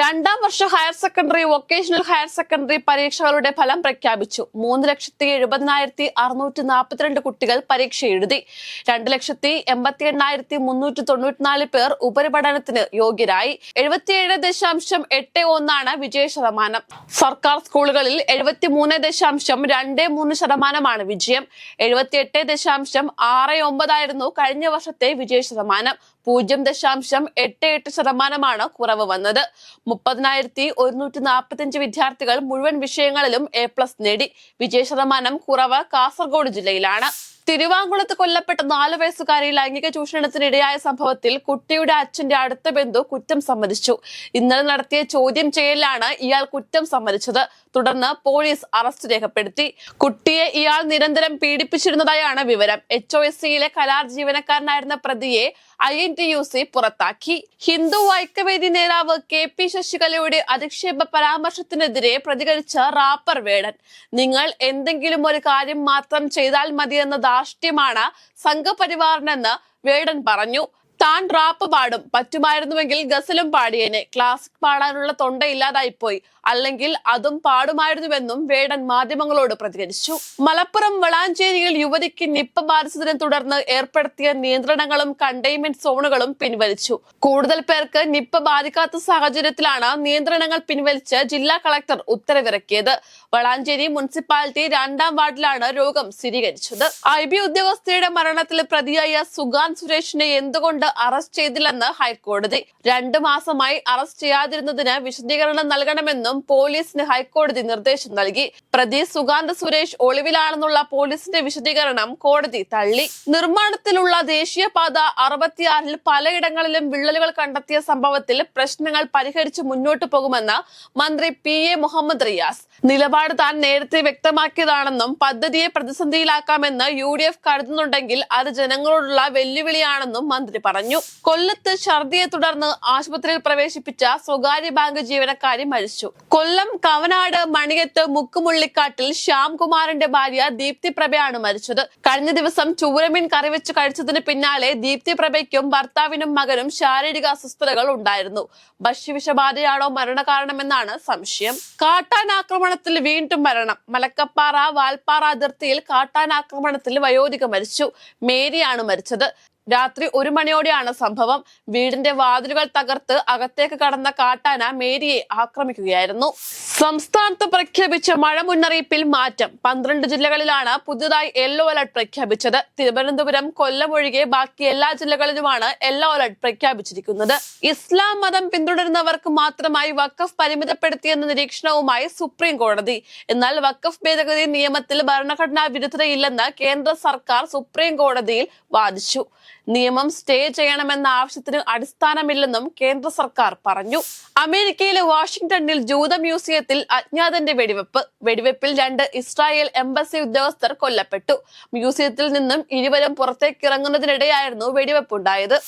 രണ്ടാം വർഷ higher secondary vocational higher secondary പരീക്ഷകളുടെ ഫലം പ്രഖ്യാപിച്ചു. 3,70,642 കുട്ടികൾ പരീക്ഷ എഴുതി. 2,88,394 പേർ ഉപരിപഠനത്തിന് യോഗ്യരായി. 77.81 വിജയ ശതമാനം. സർക്കാർ സ്കൂളുകളിൽ 73.23% വിജയം. 78.69 കഴിഞ്ഞ വർഷത്തെ വിജയ ശതമാനം. 0.88% കുറവ് വന്നത്. 30,145 വിദ്യാർത്ഥികൾ മുഴുവൻ വിഷയങ്ങളിലും എ+ നേടി. വിജയ ശതമാനം കുറവ് കാസർഗോഡ് ജില്ലയിലാണ്. തിരുവാങ്കുളത്ത് കൊല്ലപ്പെട്ട 4 വയസ്സുകാരി ലൈംഗിക ചൂഷണത്തിനിടയായ സംഭവത്തിൽ കുട്ടിയുടെ അച്ഛന്റെ അടുത്ത ബന്ധു കുറ്റം സമ്മതിച്ചു. ഇന്നലെ നടത്തിയ ചോദ്യം ചെയ്യലിലാണ് ഇയാൾ കുറ്റം സമ്മതിച്ചത്. തുടർന്ന് പോലീസ് അറസ്റ്റ് രേഖപ്പെടുത്തി. കുട്ടിയെ ഇയാൾ നിരന്തരം പീഡിപ്പിച്ചിരുന്നതായാണ് വിവരം. HOSCയിലെ കരാർ ജീവനക്കാരനായിരുന്ന പ്രതിയെ INTUC പുറത്താക്കി. ഹിന്ദു ഐക്യവേദി നേതാവ് KP ശശികലയുടെ അധിക്ഷേപ പരാമർശത്തിനെതിരെ പ്രതികരിച്ച റാപ്പർ വേടൻ. നിങ്ങൾ എന്തെങ്കിലും ഒരു കാര്യം മാത്രം ചെയ്താൽ മതിയെന്ന ധാർഷ്ട്യമാണ് സംഘപരിവാറിനെന്ന് വേടൻ പറഞ്ഞു. താൻ റാപ്പ് പാടും, പറ്റുമായിരുന്നുവെങ്കിൽ ഗസലും പാടിയേനെ. ക്ലാസിക് പാടാനുള്ള തൊണ്ട ഇല്ലാതായിപ്പോയി, അല്ലെങ്കിൽ അതും പാടുമായിരുന്നുവെന്നും വേടൻ മാധ്യമങ്ങളോട് പ്രതികരിച്ചു. മലപ്പുറം വളാഞ്ചേരിയിൽ യുവതിക്ക് നിപ്പ ബാധിച്ചതിനെ തുടർന്ന് ഏർപ്പെടുത്തിയ നിയന്ത്രണങ്ങളും കണ്ടെയ്ൻമെന്റ് സോണുകളും പിൻവലിച്ചു. കൂടുതൽ പേർക്ക് നിപ്പ ബാധിക്കാത്ത സാഹചര്യത്തിലാണ് നിയന്ത്രണങ്ങൾ പിൻവലിച്ച് ജില്ലാ കളക്ടർ ഉത്തരവിറക്കിയത്. വളാഞ്ചേരി മുനിസിപ്പാലിറ്റി 2ാം വാർഡിലാണ് രോഗം സ്ഥിരീകരിച്ചത്. IB ഉദ്യോഗസ്ഥയുടെ മരണത്തിൽ പ്രതിയായ സുഗാൻ സുരേഷിനെ എന്തുകൊണ്ട് അറസ്റ്റ് ചെയ്തില്ലെന്ന് ഹൈക്കോടതി. 2 മാസമായി അറസ്റ്റ് ചെയ്യാതിരുന്നതിന് വിശദീകരണം നൽകണമെന്നും പോലീസിന് ഹൈക്കോടതി നിർദ്ദേശം നൽകി. പ്രതി സുഗാന്ത് സുരേഷ് ഒളിവിലാണെന്നുള്ള പോലീസിന്റെ വിശദീകരണം കോടതി തള്ളി. നിർമ്മാണത്തിലുള്ള ദേശീയപാത 66-ൽ പലയിടങ്ങളിലും വിള്ളലുകൾ കണ്ടെത്തിയ സംഭവത്തിൽ പ്രശ്നങ്ങൾ പരിഹരിച്ച് മുന്നോട്ടു പോകുമെന്ന് മന്ത്രി PA മുഹമ്മദ് റിയാസ്. നിലപാട് താൻ നേരത്തെ വ്യക്തമാക്കിയതാണെന്നും പദ്ധതിയെ പ്രതിസന്ധിയിലാക്കാമെന്ന് UDF കരുതുന്നുണ്ടെങ്കിൽ അത് ജനങ്ങളോടുള്ള വെല്ലുവിളിയാണെന്നും മന്ത്രി പറഞ്ഞു. കൊല്ലത്ത് ഛർദിയെ തുടർന്ന് ആശുപത്രിയിൽ പ്രവേശിപ്പിച്ച സ്വകാര്യ ബാങ്ക് ജീവനക്കാരി മരിച്ചു. കൊല്ലം കവനാട് മണിയത്ത് മുക്കുമുള്ളിക്കാട്ടിൽ ശ്യാംകുമാറിന്റെ ഭാര്യ ദീപ്തി പ്രഭയാണ് മരിച്ചത്. കഴിഞ്ഞ ദിവസം ചൂരമീൻ കറിവെച്ച് കഴിച്ചതിന് പിന്നാലെ ദീപ്തി പ്രഭയ്ക്കും ഭർത്താവിനും മകനും ശാരീരിക അസ്വസ്ഥതകൾ ഉണ്ടായിരുന്നു. ഭക്ഷ്യവിഷബാധയാണോ മരണകാരണമെന്നാണ് സംശയം. കാട്ടാനാക്രമണത്തിൽ വീണ്ടും മരണം. മലക്കപ്പാറ വാൽപ്പാറ അതിർത്തിയിൽ കാട്ടാനാക്രമണത്തിൽ വയോധിക മരിച്ചു. മേരിയാണ് മരിച്ചത്. രാത്രി 1 മണിയോടെയാണ് സംഭവം. വീടിന്റെ വാതിലുകൾ തകർത്ത് അകത്തേക്ക് കടന്ന കാട്ടാന മേരിയെ ആക്രമിക്കുകയായിരുന്നു. സംസ്ഥാനത്ത് പ്രഖ്യാപിച്ച മഴ മുന്നറിയിപ്പിൽ മാറ്റം. 12 ജില്ലകളിലാണ് പുതുതായി യെല്ലോ അലർട്ട് പ്രഖ്യാപിച്ചത്. തിരുവനന്തപുരം, കൊല്ലം ഒഴികെ ബാക്കി എല്ലാ ജില്ലകളിലുമാണ് യെല്ലോ അലർട്ട് പ്രഖ്യാപിച്ചിരിക്കുന്നത്. ഇസ്ലാം മതം പിന്തുടരുന്നവർക്ക് മാത്രമായി വഖഫ് പരിമിതപ്പെടുത്തിയെന്ന നിരീക്ഷണവുമായി സുപ്രീം കോടതി. എന്നാൽ വഖഫ് ഭേദഗതി നിയമത്തിൽ ഭരണഘടനാ വിരുദ്ധതയില്ലെന്ന് കേന്ദ്ര സർക്കാർ സുപ്രീം കോടതിയിൽ വാദിച്ചു. നിയമം സ്റ്റേ ചെയ്യണമെന്ന ആവശ്യത്തിന് അടിസ്ഥാനമില്ലെന്നും കേന്ദ്ര സർക്കാർ പറഞ്ഞു. അമേരിക്കയിലെ വാഷിംഗ്ടണിൽ ജൂത മ്യൂസിയത്തിൽ അജ്ഞാതന്റെ വെടിവെപ്പിൽ 2 ഇസ്രായേൽ എംബസി ഉദ്യോഗസ്ഥർ കൊല്ലപ്പെട്ടു. മ്യൂസിയത്തിൽ നിന്നും ഇരുവരും പുറത്തേക്ക് ഇറങ്ങുന്നതിനിടെയായിരുന്നു വെടിവെപ്പുണ്ടായത്.